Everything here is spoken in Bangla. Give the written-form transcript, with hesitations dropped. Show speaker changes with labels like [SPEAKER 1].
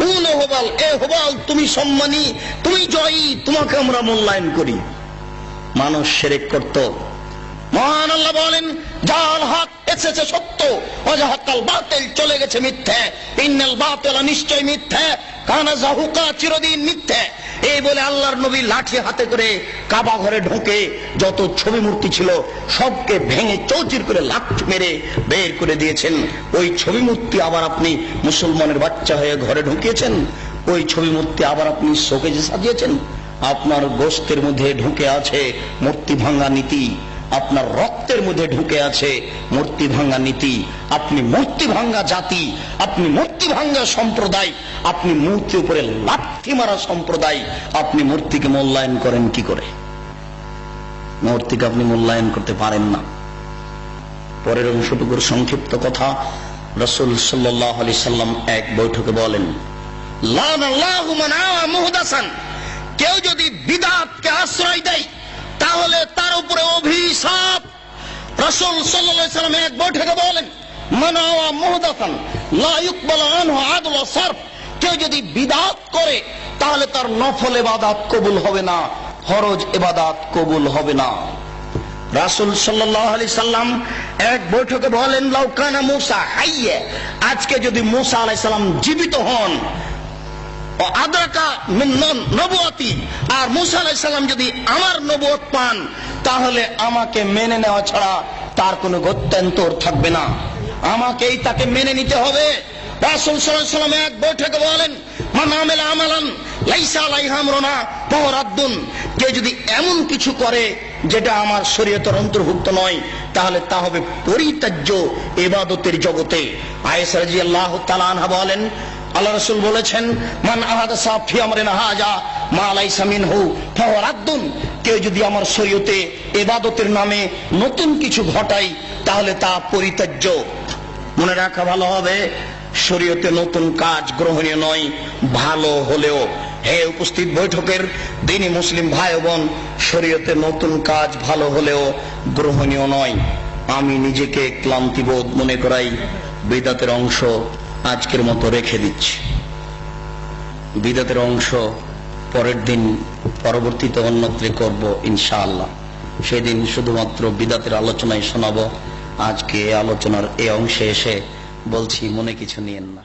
[SPEAKER 1] উনো হুবাল, এ হুবাল তুমি সম্মানী, তুমি জয়ী, তোমাকে আমরা মূল্যায়ন করি। মানুষ শিরক করত। মহান আল্লাহ বলেন, জাল হক এসেছে সত্য, ওয়াজাহাকাল বাতিল চলে গেছে মিথ্যা, ইন্নাল বাতিলা নিশ্চয় মিথ্যা, কানা যাহুকা চিরদিন মিথ্যা। এই বলে আল্লাহর নবী লাঠি হাতে করে কাবা ঘরে ঢোকে যত ছবি মূর্তি ছিল সবকে ভেঙে চৌচির করে লাথ মেরে বের করে দিয়েছেন। ওই ছবি মূর্তি আবার আপনি মুসলমানের বাচ্চা হয়ে ঘরে ঢুকিয়েছেন, ওই ছবি মূর্তি আবার আপনি শোকেজে সাজিয়েছেন। আপনার গোশতের মধ্যে ঢুকে আছে মূর্তি ভাঙা নীতি, আপনার রক্তের মধ্যে ঢুকে আছে মূর্তি ভাঙা নীতি। আপনি মূর্তি ভাঙা জাতি, আপনি মূর্তি ভাঙা সম্প্রদায়, আপনি মূর্তির উপরে লাথি মারা সম্প্রদায়। আপনি মূর্তিকে মূল্যায়ন করেন কি করে? মূর্তিকে আপনি মূল্যায়ন করতে পারেন না। পরের অংশটুকুর সংক্ষিপ্ত কথা, রাসূল সাল্লাল্লাহু আলাইহি সাল্লাম এক বৈঠকে বলেন, লানাল্লাহু মান আওয়া মুহদাসান, কেউ যদি বিদআতকে আশ্রয় দেয় তাহলে তার উপরে অভিশাপ। রাসূল সাল্লাল্লাহু আলাইহি সাল্লাম এক বৈঠকে বলেন, মান আওয়া মুহদাসান লা ইউকবালু আনহু আদল ওয়া সারফ, কেউ যদি বিদআত করে তাহলে তার নফল ইবাদত কবুল হবে না, ফরজ ইবাদত কবুল হবে না। রাসূল সাল্লাল্লাহু আলাইহি সাল্লাম এক বৈঠকে বলেন, লাউ কানা মূসা হাইয়া, আজকে যদি মূসা আলাইহিস সালাম জীবিত হন, ও আদরাকা মিন নবুয়তি, আর মূসা আলাইহিস সালাম যদি আমার নবুয়ত পান তাহলে আমাকে মেনে নেওয়া ছাড়া তার কোনো গত্যন্তর থাকবে না, আমাকেই তাকে মেনে নিতে হবে। রাসূল সাল্লাল্লাহু আলাইহি সাল্লাম এক বৈঠকে বলেন, মান আমিলা আমালান লাইসা আলাইহি আমরুনা ফাহুয়া রাদ্দুন, কেউ যদি এমন কিছু করে যেটা আমার শরীয়তের অন্তর্ভুক্ত নয় তাহলে তা হবে পরিত্যাজ্য ইবাদতের জগতে। আয়েশা রাদিয়াল্লাহু তাআলা আনহা বলেন, আল্লাহ রাসূল বলেছেন, মান আহাদাসা ফি আমরিনা হাযা মা লাইসা মিনহু ফাহুয়া রাদ্দুন, কেউ যদি আমার শরীয়তে ইবাদতের নামে নতুন কিছু ঘটায় তাহলে তা পরিত্যাজ্য। মনে রাখা ভালো হবে, শরীয়তে নতুন কাজ গ্রহণীয় নয়, ভালো হলেও। হে উপস্থিত বৈঠকের দিনী মুসলিম ভাই বোন, শরীয়তে নতুন কাজ ভালো হলেও গ্রহণীয় নয়। আমি নিজেকে ক্লান্তিবোধ মনে করাই বিদআতের অংশ আজকের মতো রেখে দিচ্ছি। বিদআতের অংশ পরের দিন পরবর্তীতে অন্যত্রে করব ইনশাআল্লাহ। সেদিন শুধুমাত্র বিদআতের আলোচনায় শোনাবো। আজকে আলোচনার এই অংশে এসে বলছি, মনে কিছু নিয়েন না।